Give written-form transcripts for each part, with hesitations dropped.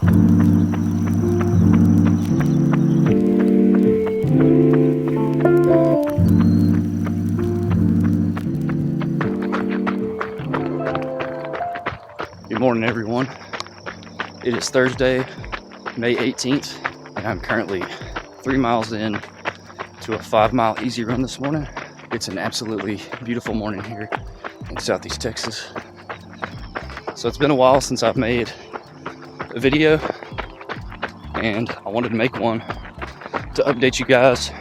Good morning, everyone. It is Thursday, May 18th, and I'm currently 3 miles in to a 5-mile easy run this morning. It's an absolutely beautiful morning here in Southeast Texas. So it's been a while since I've made a video, and I wanted to make one to update you guys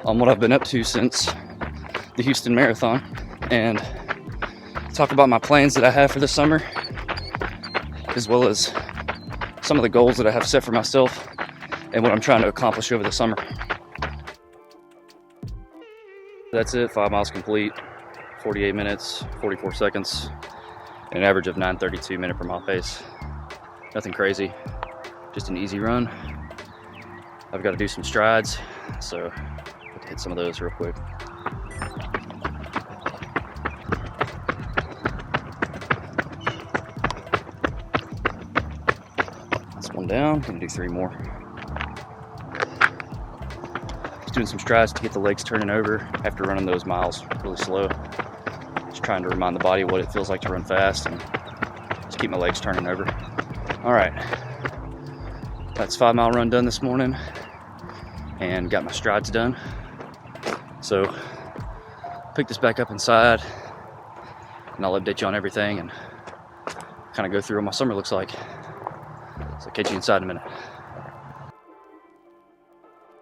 on what I've been up to since the Houston Marathon and talk about my plans that I have for the summer, as well as some of the goals that I have set for myself and what I'm trying to accomplish over the summer. That's it, 5 miles complete, 48 minutes, 44 seconds, an average of 9:32 minute per mile pace. Nothing crazy, just an easy run. I've got to do some strides, so I'll hit some of those real quick. That's one down, gonna do 3 more. Just doing some strides to get the legs turning over after running those miles really slow. Just trying to remind the body what it feels like to run fast and just keep my legs turning over. All right, that's 5-mile run done this morning and got my strides done. So pick this back up inside and I'll update you on everything and kind of go through what my summer looks like. So catch you inside in a minute.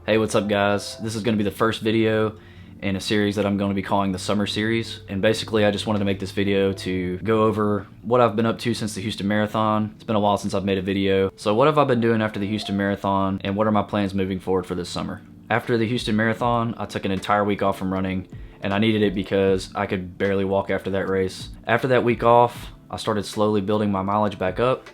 Hey, what's up guys? This is going to be the first video in a series that I'm going to be calling the Summer Series. And basically I just wanted to make this video to go over what I've been up to since the Houston Marathon. It's been a while since I've made a video. So what have I been doing after the Houston Marathon and what are my plans moving forward for this summer? After the Houston Marathon, I took an entire week off from running and I needed it because I could barely walk after that race. After that week off, I started slowly building my mileage back up.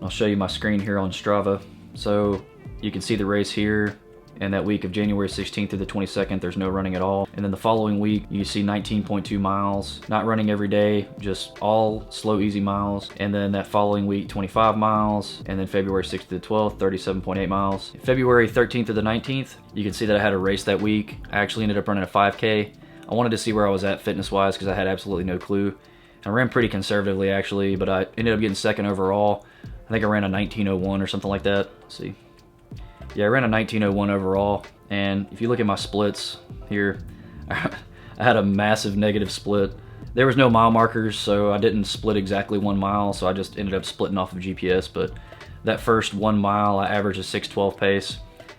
I'll show you my screen here on Strava. So you can see the race here. And that week of January 16th through the 22nd, there's no running at all. And then the following week, you see 19.2 miles, not running every day, just all slow, easy miles. And then that following week, 25 miles. And then February 6th to the 12th, 37.8 miles. February 13th to the 19th, you can see that I had a race that week. I actually ended up running a 5K. I wanted to see where I was at fitness-wise because I had absolutely no clue. I ran pretty conservatively actually, but I ended up getting second overall. I think I ran a 19:01 or something like that. Let's see. Yeah, I ran a 19:01 overall, and if you look at my splits here, I had a massive negative split. There was no mile markers, so I didn't split exactly 1 mile, so I just ended up splitting off of GPS, but that first 1 mile, I averaged a 6:12 pace,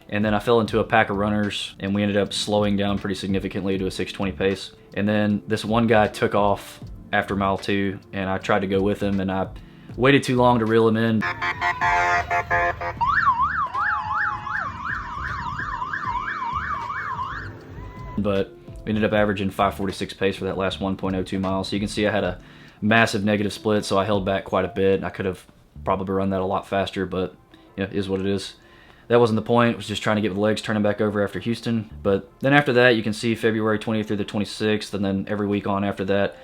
and then I fell into a pack of runners, and we ended up slowing down pretty significantly to a 6:20 pace. And then this one guy took off after mile 2, and I tried to go with him, and I waited too long to reel him in. But we ended up averaging 5:46 pace for that last 1.02 miles. So you can see I had a massive negative split, so I held back quite a bit. I could have probably run that a lot faster, but you know, it is what it is. That wasn't the point. It was just trying to get the legs turning back over after Houston. But then after that, you can see February 20th through the 26th, and then every week on after that,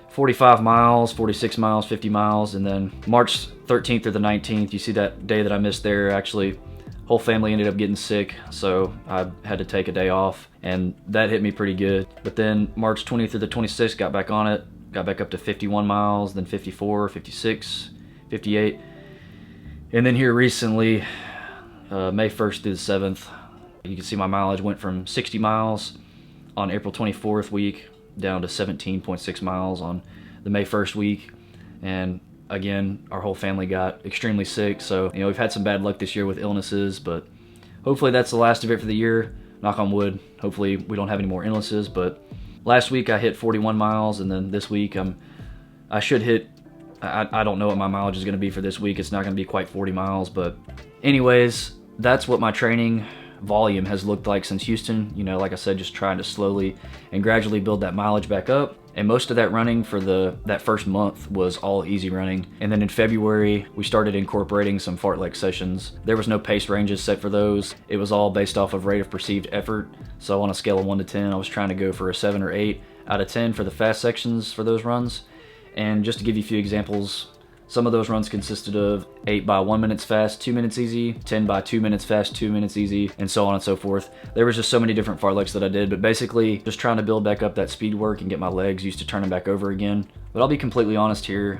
45 miles, 46 miles, 50 miles, and then March 13th through the 19th, you see that day that I missed there, actually, whole family ended up getting sick, so I had to take a day off, and that hit me pretty good. But then March 20th through the 26th, got back on it, got back up to 51 miles, then 54, 56, 58. And then here recently, May 1st through the 7th, you can see my mileage went from 60 miles on April 24th week down to 17.6 miles on the May 1st week. And again, our whole family got extremely sick, so you know, we've had some bad luck this year with illnesses, but hopefully that's the last of it for the year. Knock on wood. Hopefully we don't have any more illnesses. But last week I hit 41 miles, and then this week I should hit, I don't know what my mileage is going to be for this week. It's not going to be quite 40 miles, but anyways, that's what my training volume has looked like since Houston. You know, like I said, just trying to slowly and gradually build that mileage back up. And most of that running for that first month was all easy running. And then in February, we started incorporating some fartlek sessions. There was no pace ranges set for those. It was all based off of rate of perceived effort. So on a scale of 1 to 10, I was trying to go for a 7 or 8 out of 10 for the fast sections for those runs. And just to give you a few examples, Some of those runs consisted of 8 by 1 minutes fast, 2 minutes easy, 10 by 2 minutes fast, 2 minutes easy, and so on and so forth. There was just so many different fartleks that I did, but basically just trying to build back up that speed work and get my legs used to turning back over again. But I'll be completely honest here,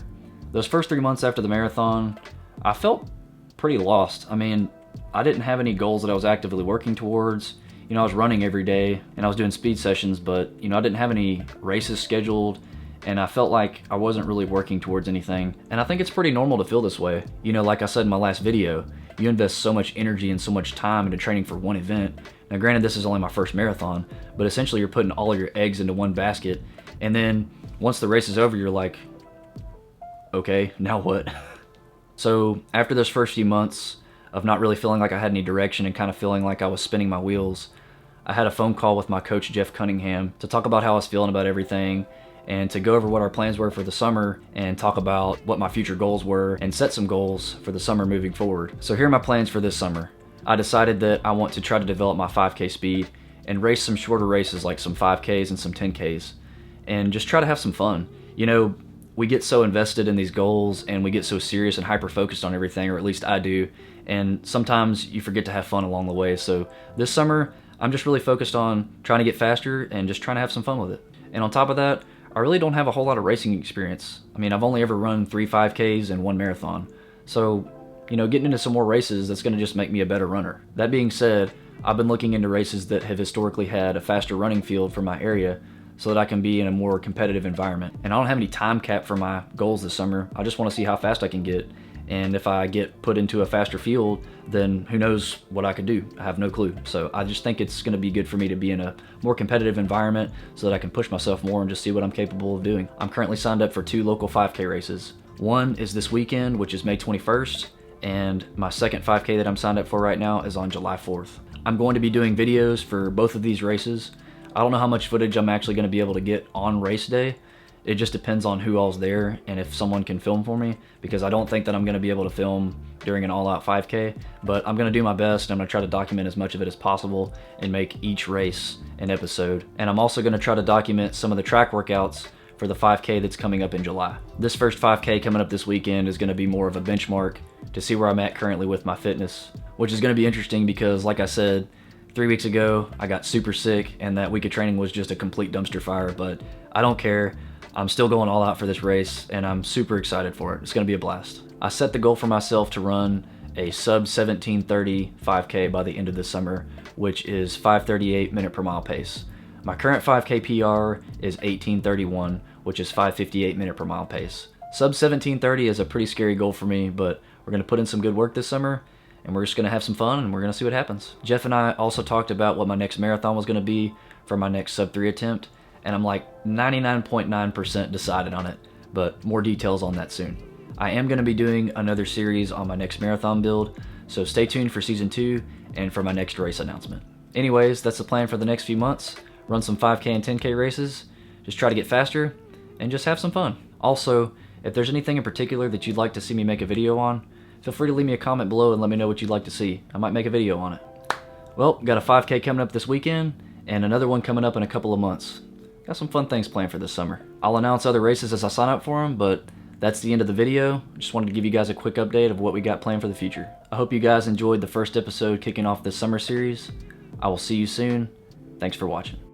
those first 3 months after the marathon, I felt pretty lost. I mean, I didn't have any goals that I was actively working towards. You know, I was running every day and I was doing speed sessions, but you know, I didn't have any races scheduled, and I felt like I wasn't really working towards anything. And I think it's pretty normal to feel this way. You know, like I said in my last video, you invest so much energy and so much time into training for one event. Now granted, this is only my first marathon, but essentially you're putting all of your eggs into one basket, and then once the race is over, you're like, okay, now what? So after those first few months of not really feeling like I had any direction and kind of feeling like I was spinning my wheels, I had a phone call with my coach, Jeff Cunningham, to talk about how I was feeling about everything and to go over what our plans were for the summer and talk about what my future goals were and set some goals for the summer moving forward. So here are my plans for this summer. I decided that I want to try to develop my 5K speed and race some shorter races like some 5Ks and some 10Ks and just try to have some fun. You know, we get so invested in these goals and we get so serious and hyper-focused on everything, or at least I do, and sometimes you forget to have fun along the way. So this summer, I'm just really focused on trying to get faster and just trying to have some fun with it. And on top of that, I really don't have a whole lot of racing experience. I mean, I've only ever run 3 5Ks and 1 marathon. So, you know, getting into some more races, that's gonna just make me a better runner. That being said, I've been looking into races that have historically had a faster running field for my area so that I can be in a more competitive environment. And I don't have any time cap for my goals this summer. I just wanna see how fast I can get. And if I get put into a faster field, then who knows what I could do. I have no clue. So I just think it's gonna be good for me to be in a more competitive environment so that I can push myself more and just see what I'm capable of doing. I'm currently signed up for 2 local 5K races. One is this weekend, which is May 21st, and my second 5K that I'm signed up for right now is on July 4th. I'm going to be doing videos for both of these races. I don't know how much footage I'm actually gonna be able to get on race day. It just depends on who all's there and if someone can film for me, because I don't think that I'm gonna be able to film during an all-out 5K, but I'm gonna do my best and I'm gonna try to document as much of it as possible and make each race an episode. And I'm also gonna try to document some of the track workouts for the 5K that's coming up in July. This first 5K coming up this weekend is gonna be more of a benchmark to see where I'm at currently with my fitness, which is gonna be interesting because, like I said, 3 weeks ago, I got super sick and that week of training was just a complete dumpster fire, but I don't care. I'm still going all out for this race and I'm super excited for it. It's gonna be a blast. I set the goal for myself to run a sub 17:30 5K by the end of the summer, which is 5:38 minute per mile pace. My current 5K PR is 18:31, which is 5:58 minute per mile pace. Sub 17:30 is a pretty scary goal for me, but we're gonna put in some good work this summer and we're just gonna have some fun and we're gonna see what happens. Jeff and I also talked about what my next marathon was gonna be for my next sub 3 attempt, and I'm like 99.9% decided on it, but more details on that soon. I am gonna be doing another series on my next marathon build, so stay tuned for season 2 and for my next race announcement. Anyways, that's the plan for the next few months. Run some 5K and 10K races, just try to get faster, and just have some fun. Also, if there's anything in particular that you'd like to see me make a video on, feel free to leave me a comment below and let me know what you'd like to see. I might make a video on it. Well, got a 5K coming up this weekend, and another one coming up in a couple of months. Got some fun things planned for this summer. I'll announce other races as I sign up for them, but that's the end of the video. Just wanted to give you guys a quick update of what we got planned for the future. I hope you guys enjoyed the first episode kicking off this summer series. I will see you soon. Thanks for watching.